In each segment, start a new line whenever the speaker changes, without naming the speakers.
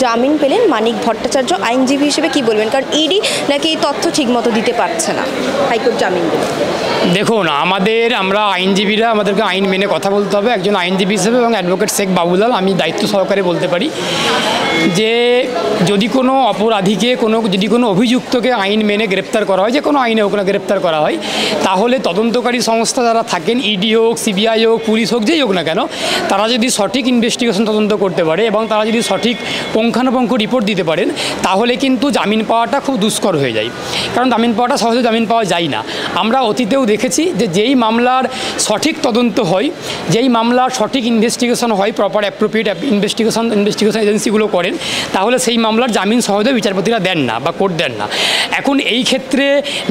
জামিন পেলেন মানিক ভট্টাচার্য, আইনজীবী হিসেবে কি বলবেন? কারণ ইডি নাকি এই তথ্য ঠিকমতো দিতে পারছে না, হাইকোর্ট জামিন দিল।
দেখুন, আমরা আইনজীবীরা আমাদেরকে আইন মেনে কথা বলতে হবে। একজন আইনজীবী হিসেবে এবং অ্যাডভোকেট শেখ বাবুলাল আমি দায়িত্ব সহকারে বলতে পারি যে যদি কোনো অপরাধীকে যদি কোনো অভিযুক্তকে আইন মেনে গ্রেপ্তার করা হয়, যে কোনো আইনে হোক না গ্রেপ্তার করা হয়, তাহলে তদন্তকারী সংস্থা যারা থাকেন, ইডি হোক, সিবিআই হোক, পুলিশ হোক, যেই হোক না কেন, তারা যদি সঠিক ইনভেস্টিগেশন তদন্ত করতে পারে এবং তারা যদি সঠিক পুঙ্খানুপুঙ্খ রিপোর্ট দিতে পারেন, তাহলে কিন্তু জামিন পাওয়াটা খুব দুষ্কর হয়ে যায়। কারণ জামিন পাওয়াটা সহজে জামিন পাওয়া যায় না। আমরা অতীতেও দেখেছি যে যেই মামলার সঠিক তদন্ত হয়, যেই মামলার সঠিক ইনভেস্টিগেশন হয়, প্রপার অ্যাপ্রোপ্রিয়েট ইনভেস্টিগেশন এজেন্সিগুলো করেন, তাহলে সেই মামলার জামিন সহজে বিচারপতিরা দেন না বা কোর্ট দেন না। এখন এই ক্ষেত্রে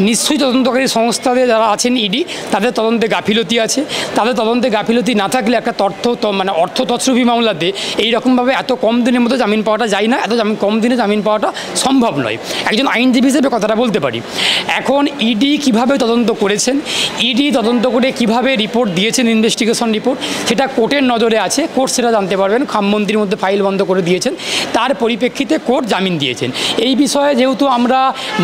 নিশ্চয়ই তদন্তকারী সংস্থাদের যারা আছেন ইডি, তাদের তদন্তে গাফিলতি আছে। তাদের তদন্তে গাফিলতি না থাকলে একটা অর্থ তছরুপি মামলাতে এইরকমভাবে এত কম দিনের মধ্যে জামিন পাওয়াটা যায় না, কম দিনে জামিন পাওয়াটা সম্ভব নয়। একজন আইনজীবী হিসেবে কথাটা বলতে পারি। এখন ইডি কিভাবে তদন্ত করেছেন, ইডি তদন্ত করে কিভাবে রিপোর্ট দিয়েছেন, ইনভেস্টিগেশন রিপোর্ট, সেটা কোর্টের নজরে আছে। কোর্ট সেটা জানতে পারবেন। খামমন্ত্রীর মধ্যে ফাইল বন্ধ করে দিয়েছেন, তার পরিপ্রেক্ষিতে কোর্ট জামিন দিয়েছেন। এই বিষয়ে যেহেতু আমরা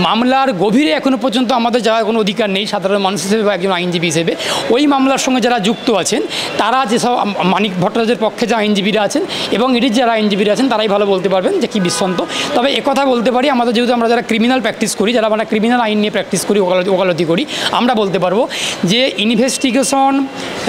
মামলার গভীরে এখনও পর্যন্ত আমাদের যাওয়ার কোনো অধিকার নেই সাধারণ মানুষ হিসেবে বা একজন আইনজীবী হিসেবে, ওই মামলার সঙ্গে যারা যুক্ত আছেন, তারা যেসব মানিক ভট্টাচার্যের পক্ষে যে আইনজীবীরা আছেন এবং ইডির যারা আইনজীবীরা আছেন, তারাই ভালো বলতে পারবেন যে কী বৃত্তান্ত। তবে একথা বলতে পারি, যেহেতু আমরা যারা ক্রিমিনাল প্র্যাকটিস করি, যারা আমরা ক্রিমিনাল আইন নিয়ে প্র্যাকটিস করি, ওকালতি করি, আমরা বলতে পারবো যে ইনভেস্টিগেশন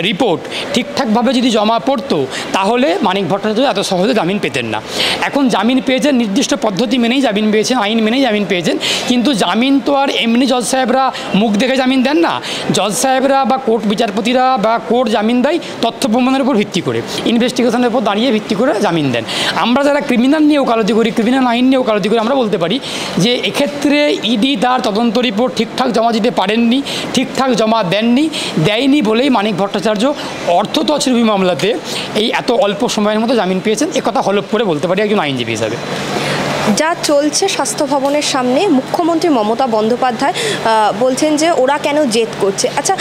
রিপোর্ট ঠিকঠাকভাবে যদি জমা পড়তো, তাহলে মানিক ভট্টাচার্য এত সহজে জামিন পেতেন না। এখন জামিন পেয়েছেন, নির্দিষ্ট পদ্ধতি মেনেই জামিন পেয়েছেন, আইন মেনেই জামিন পেয়েছেন। কিন্তু জামিন তো আর এমনি জজ সাহেবরা মুখ দেখে জামিন দেন না। জজ সাহেবরা বা কোর্ট বিচারপতিরা বা কোর্ট জামিন দেয় তথ্য প্রমাণের উপর ভিত্তি করে, ইনভেস্টিগেশনের উপর দাঁড়িয়ে ভিত্তি করে জামিন দেন। আমরা যারা ক্রিমিনাল নিয়ে ওকালতি করি, ক্রিমিনাল আইন নিয়ে ওকালতি করি, আমরা বলতে পারি যে এক্ষেত্রে ইডি তার তদন্ত রিপোর্ট ঠিকঠাক জমা দিতে পারেননি, ঠিকঠাক জমা দেয়নি বলেই মানিক ভট্টাচার্য অর্থ তছরুপি মামলাতে এই এত অল্প সময়ের মতো জামিন পেয়েছেন। একথা হলফ করে বলতে পারি একজন আইনজীবী হিসাবে।
যা চলছে স্বাস্থ্য ভবনের সামনে, মুখ্যমন্ত্রী মমতা বন্দ্যোপাধ্যায় বলছেন যে ওরা কেন জেদ করছে। আচ্ছা,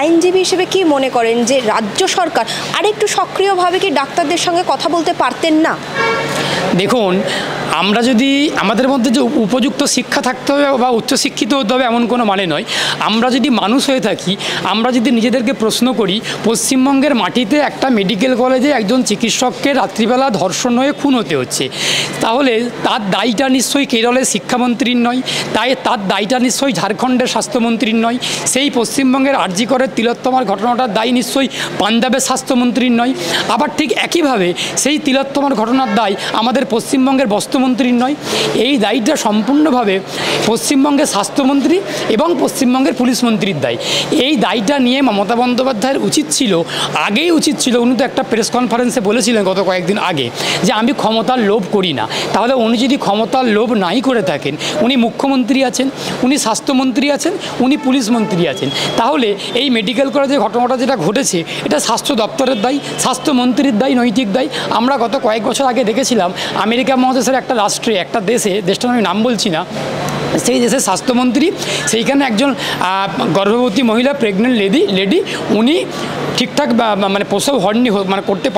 আইনজীবী হিসেবে কি মনে করেন যে রাজ্য সরকার আরেকটু সক্রিয়ভাবে কি ডাক্তারদের সঙ্গে কথা বলতে পারতেন না?
দেখুন, আমরা যদি আমাদের মধ্যে যে উপযুক্ত শিক্ষা থাকতে হবে বা উচ্চশিক্ষিত হতে হবে এমন কোনো মানে নয়। আমরা যদি মানুষ হয়ে থাকি, আমরা যদি নিজেদেরকে প্রশ্ন করি, পশ্চিমবঙ্গের মাটিতে একটা মেডিকেল কলেজে একজন চিকিৎসককে রাত্রিবেলা ধর্ষণ হয়ে খুন হতে হচ্ছে, তাহলে তার দায়টা নিশ্চয়ই কেরলের শিক্ষামন্ত্রীর নয়, তার দায়টা নিশ্চয়ই ঝাড়খণ্ডের স্বাস্থ্যমন্ত্রীর নয়, সেই পশ্চিমবঙ্গের আরজি করের তিলোত্তমার ঘটনাটার দায় নিশ্চয়ই পাঞ্জাবের স্বাস্থ্যমন্ত্রীর নয়। আবার ঠিক একইভাবে সেই তিলোত্তমার ঘটনার দায় আমাদের পশ্চিমবঙ্গের বস্ত্রমন্ত্রীর নয়। এই দায়টা সম্পূর্ণভাবে পশ্চিমবঙ্গের স্বাস্থ্যমন্ত্রী এবং পশ্চিমবঙ্গের পুলিশ মন্ত্রীর দায়। এই দায়টা নিয়ে মমতা বন্দ্যোপাধ্যায়ের আগেই উচিত ছিল। উনি তো একটা প্রেস কনফারেন্সে বলেছিলেন গত কয়েকদিন আগে যে আমি ক্ষমতার লোভ করি না। তাহলে উনি যদি ক্ষমতার লোভ নাই করে থাকেন, উনি মুখ্যমন্ত্রী আছেন, উনি স্বাস্থ্যমন্ত্রী আছেন, উনি পুলিশ মন্ত্রী আছেন, তাহলে এই মেডিকেল কলেজের ঘটনাটা যেটা ঘটেছে, এটা স্বাস্থ্য দপ্তরের দায়, স্বাস্থ্যমন্ত্রীর দায়, নৈতিক দায়। আমরা গত কয়েক বছর আগে দেখেছিলাম আমেরিকা মহাদেশের একটা দেশটার আমি নাম বলছি না, সেই দেশের স্বাস্থ্যমন্ত্রী, সেইখানে একজন গর্ভবতী মহিলা, প্রেগনেন্ট লেডি, উনি ঠিকঠাক প্রসব করতে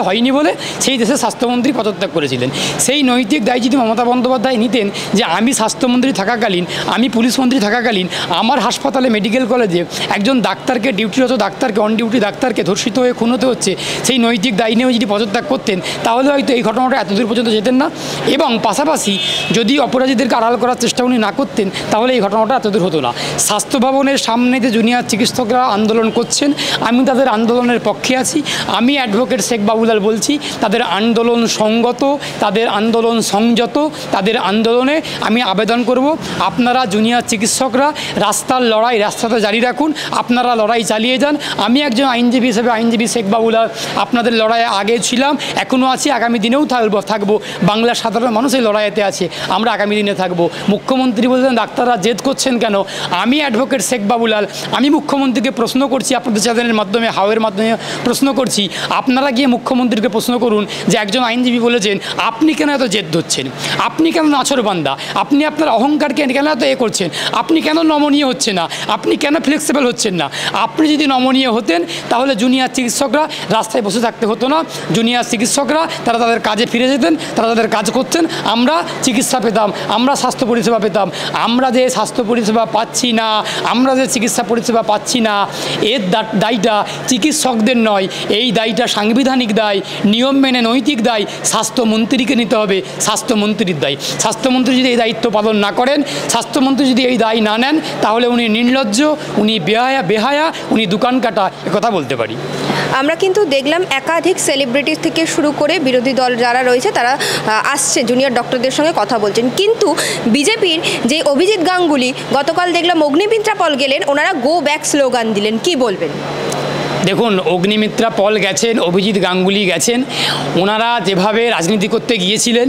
হয়নি বলে সেই দেশের স্বাস্থ্যমন্ত্রী পদত্যাগ করেছিলেন। সেই নৈতিক দায় যদি মমতা বন্দ্যোপাধ্যায় নিতেন যে আমি স্বাস্থ্যমন্ত্রী থাকাকালীন, আমি পুলিশ মন্ত্রী থাকাকালীন আমার হাসপাতালে মেডিকেল কলেজে একজন ডাক্তারকে, ডিউটিরত ডাক্তারকে, অন ডিউটি ডাক্তারকে ধর্ষিত হয়ে খুন হতে হচ্ছে, সেই নৈতিক দায় নিয়েও যদি পদত্যাগ করতেন, তাহলে হয়তো এই ঘটনাটা এতদূর পর্যন্ত যেতেন না। এবং পাশাপাশি যদি অপরাধীদেরকে আড়াল করার চেষ্টা উনি না করতেন, তাহলে এই ঘটনাটা এতদূর হতো না। স্বাস্থ্য ভবনের সামনে যে জুনিয়র চিকিৎসকরা আন্দোলন করছেন, আমি তাদের আন্দোলনের পক্ষে আছি। আমি অ্যাডভোকেট শেখ বাবুলাল বলছি, তাদের আন্দোলন সংগত, তাদের আন্দোলন সংযত, তাদের আন্দোলনে আমি আবেদন করব, আপনারা জুনিয়র চিকিৎসকরা রাস্তাতে জারি রাখুন, আপনারা লড়াই চালিয়ে যান। আমি একজন আইনজীবী হিসেবে, আইনজীবী শেখ বাবুলাল, আপনাদের লড়াইয়ে আগে ছিলাম, এখনও আছি, আগামী দিনেও থাকবো। বাংলার সাধারণ মানুষ এই লড়াইতে আছে, আমরা আগামী দিনে থাকবো। মুখ্যমন্ত্রী মুখ্যমন্ত্রী বলছেন ডাক্তাররা জেদ করছেন কেন, আমি অ্যাডভোকেট শেখ বাবুলাল আমি মুখ্যমন্ত্রীকে প্রশ্ন করছি, আপনাদের চ্যানেলের মাধ্যমে হাওয়ের মাধ্যমে প্রশ্ন করছি, আপনারা গিয়ে মুখ্যমন্ত্রীকে প্রশ্ন করুন যে একজন আইনজীবী বলেছেন আপনি কেন এত জেদ ধরছেন, আপনি কেন নাছোড়বান্দা, আপনি আপনার অহংকারকে কেন এত করছেন, আপনি কেন নমনীয় হচ্ছে না, আপনি কেন ফ্লেক্সিবল হচ্ছেন না। আপনি যদি নমনীয় হতেন তাহলে জুনিয়র চিকিৎসকরা রাস্তায় বসে থাকতে হতো না, জুনিয়র চিকিৎসকরা তারা তাদের কাজে ফিরে যেতেন, তারা তাদের কাজ করতেন, আমরা চিকিৎসা পেতাম, আমরা স্বাস্থ্য পরিষেবা পেতাম। আমরা যে স্বাস্থ্য পরিষেবা পাচ্ছি না, আমরা যে চিকিৎসা পরিষেবা পাচ্ছি না, এর দায়টা চিকিৎসকদের নয়, এই দায়টা সাংবিধানিক দায়, নিয়ম মেনে নৈতিক দায় স্বাস্থ্যমন্ত্রীকে নিতে হবে, স্বাস্থ্যমন্ত্রীর দায়। স্বাস্থ্যমন্ত্রী যদি এই দায়িত্ব পালন না করেন, স্বাস্থ্যমন্ত্রী যদি এই দায় না নেন, তাহলে উনি নির্লজ্জ, উনি বেহায়া, উনি দোকান কাটা, কথা বলতে পারি।
আমরা কিন্তু দেখলাম একাধিক সেলিব্রিটি থেকে শুরু করে বিরোধী দল যারা রয়েছে তারা আসছে জুনিয়র ডক্টরদের সঙ্গে কথা বলছেন, কিন্তু বিজেপির যে অভিজিৎ গাঙ্গুলি গতকাল দেখলাম অগ্নিমিত্রা পল গেলেন, ওনারা গো ব্যাক স্লোগান দিলেন, কি বলবেন?
দেখুন, অগ্নিমিত্রা পল গেছেন, অভিজিৎ গাঙ্গুলি গেছেন, ওনারা যেভাবে রাজনীতি করতে গিয়েছিলেন,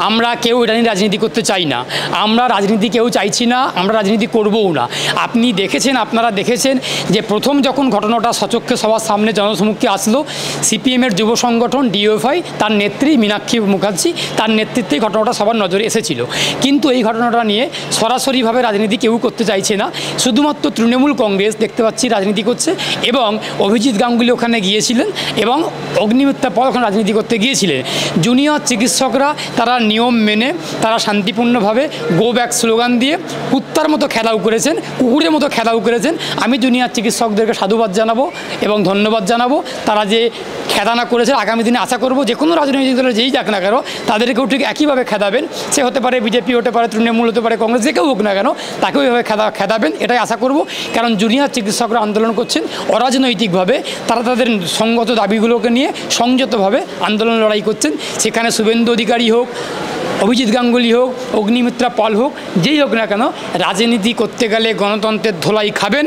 আমরা কেউ এটা নিয়ে রাজনীতি করতে চাই না, আমরা রাজনীতি কেউ চাইছি না, আমরা রাজনীতি করবও না। আপনি দেখেছেন, আপনারা দেখেছেন যে প্রথম যখন ঘটনাটা সচক্ষে সবার সামনে জনসমক্ষে আসলো, সিপিএমের যুব সংগঠন ডিওএফআই তার নেত্রী মীনাক্ষী মুখার্জি তার নেতৃত্বেই ঘটনাটা সবার নজরে এসেছিল। কিন্তু এই ঘটনাটা নিয়ে সরাসরিভাবে রাজনীতি কেউ করতে চাইছে না, শুধুমাত্র তৃণমূল কংগ্রেস দেখতে পাচ্ছি রাজনীতি করছে, এবং অভিজিৎ গাঙ্গুলি ওখানে গিয়েছিলেন এবং অগ্নিমিত্রা পল ওখানে রাজনীতি করতে গিয়েছিলেন। জুনিয়র চিকিৎসকরা তারা নিয়ম মেনে তারা শান্তিপূর্ণভাবে গো ব্যাক স্লোগান দিয়ে কুত্তার মতো খেলাও করেছেন, কুকুরের মতো খেলাও করেছেন। আমি জুনিয়র চিকিৎসকদেরকে সাধুবাদ জানাবো এবং ধন্যবাদ জানাবো, তারা যে খেদানা করেছে। আগামী দিনে আশা করব যে কোনো রাজনৈতিক দলের যেই যাক না কেন তাদেরকেও ঠিক একইভাবে খেদাবেন, সে হতে পারে বিজেপি, হতে পারে তৃণমূল, হতে পারে কংগ্রেস, যে কেউ হোক না কেন তাকেও এইভাবে খেদাবেন, এটাই আশা করব। কারণ জুনিয়র চিকিৎসকরা আন্দোলন করছেন অরাজনৈতিকভাবে, তারা তাদের সঙ্গত দাবিগুলোকে নিয়ে সংযতভাবে আন্দোলন লড়াই করছেন। সেখানে শুভেন্দু অধিকারী হোক, অভিজিৎ গাঙ্গুলি হোক, অগ্নিমিত্রা পল হোক, যেই হোক না কেন রাজনীতি করতে গেলে গণতন্ত্রের ধোলাই খাবেন।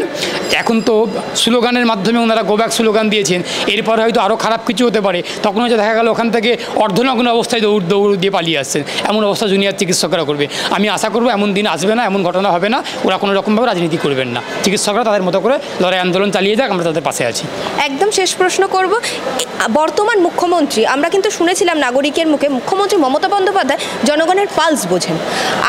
এখন তো স্লোগানের মাধ্যমে ওনারা গো ব্যাক স্লোগান দিয়েছেন, এরপর হয়তো আরও খারাপ কিছু হতে পারে, তখন হয়তো দেখা গেল ওখান থেকে অর্ধনগ্ন অবস্থায় দৌড় দিয়ে পালিয়ে আসছেন, এমন অবস্থা জুনিয়র চিকিৎসকরা করবে। আমি আশা করব এমন দিন আসবে না, এমন ঘটনা হবে না, ওরা কোনো রকমভাবে রাজনীতি করবেন না, চিকিৎসকরা তাদের মতো করে লড়াই আন্দোলন চালিয়ে যাক, আমরা তাদের পাশে আছি।
একদম শেষ প্রশ্ন করব, বর্তমান মুখ্যমন্ত্রী আমরা কিন্তু শুনেছিলাম নাগরিকের মুখে মুখ্যমন্ত্রী মমতা বন্দ্যোপাধ্যায় জনগণের পালস বোঝেন।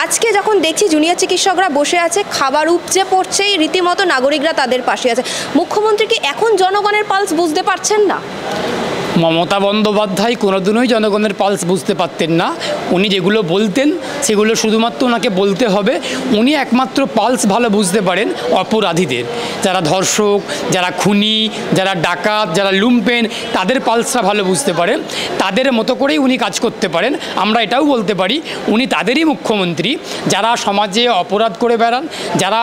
আজকে যখন দেখছি জুনিয়র চিকিৎসকরা বসে আছে, খাবার উপচে পড়ছেই, রীতিমতো নাগরিকরা তাদের পাশে আছে, মুখ্যমন্ত্রী কি এখন জনগণের পালস বুঝতে পারছেন না?
মমতা বন্দ্যোপাধ্যায় কোনোদিনই জনগণের পালস বুঝতে পারতেন না। উনি যেগুলো বলতেন সেগুলো শুধুমাত্র ওনাকে বলতে হবে। উনি একমাত্র পালস ভালো বুঝতে পারেন অপরাধীদের, যারা ধর্ষক, যারা খুনি, যারা ডাকাত, যারা লুম্পেন, তাদের পালসটা ভালো বুঝতে পারেন, তাদের মতো করেই উনি কাজ করতে পারেন। আমরা এটাও বলতে পারি উনি তাদেরই মুখ্যমন্ত্রী যারা সমাজে অপরাধ করে বেড়ান, যারা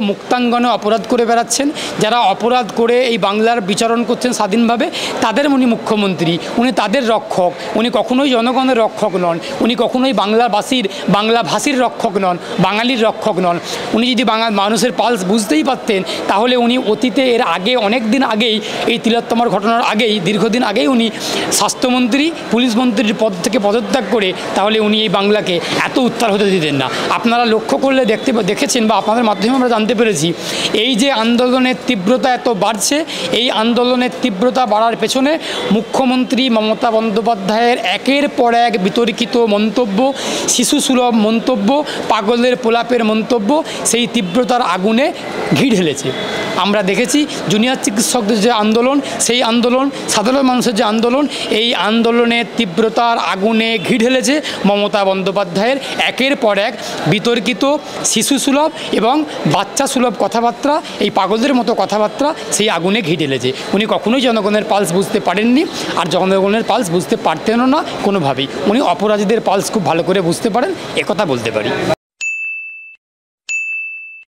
মুক্তাঙ্গনে অপরাধ করে বেড়াচ্ছেন, যারা অপরাধ করে এই বাংলার বিচরণ করছেন স্বাধীনভাবে, তাদের উনি মুখ্যমন্ত্রী, উনি তাদের রক্ষক। উনি কখনোই জনগণের রক্ষক নন, উনি কখনোই বাংলাভাষীর রক্ষক নন, বাঙালির রক্ষক নন। উনি যদি মানুষের পালস বুঝতেই পারতেন তাহলে উনি অতীতে এর আগে অনেক দিন আগেই, এই তিলোত্তমার ঘটনার আগেই, দীর্ঘদিন আগেই উনি স্বাস্থ্যমন্ত্রী, পুলিশ মন্ত্রীর পদ থেকে পদত্যাগ করে তাহলে উনি এই বাংলাকে এত উত্তাল হতে দিতেন না। আপনারা লক্ষ্য করলে দেখেছেন বা আপনাদের মাধ্যমে আমরা জানতে পেরেছি, এই যে আন্দোলনের তীব্রতা এত বাড়ছে, এই আন্দোলনের তীব্রতা বাড়ার পেছনে মুখ্যমন্ত্রী মমতা বন্দ্যোপাধ্যায়ের একের পর এক বিতর্কিত মন্তব্য, শিশুসুলভ মন্তব্য, পাগলের পোলাপের মন্তব্য সেই তীব্রতার আগুনে ঘি ঢেলেছে। আমরা দেখেছি জুনিয়র চিকিৎসকদের যে আন্দোলন, সেই আন্দোলন, সাধারণ মানুষের যে আন্দোলন, এই আন্দোলনের তীব্রতার আগুনে ঘি ঢেলেছে মমতা বন্দ্যোপাধ্যায়ের একের পর এক বিতর্কিত শিশুসুলভ এবং বাচ্চা সুলভ কথাবার্তা, এই পাগলদের মতো কথাবার্তা সেই আগুনে ঘি ঢেলেছে। উনি কখনোই জনগণের পালস বুঝতে পারেননি, আর জনগণের পালস বুঝতে পারতেনও না কোনোভাবেই। উনি অপরাধীদের পালস খুব ভালো করে বুঝতে পারেন, একথা বলতে পারি।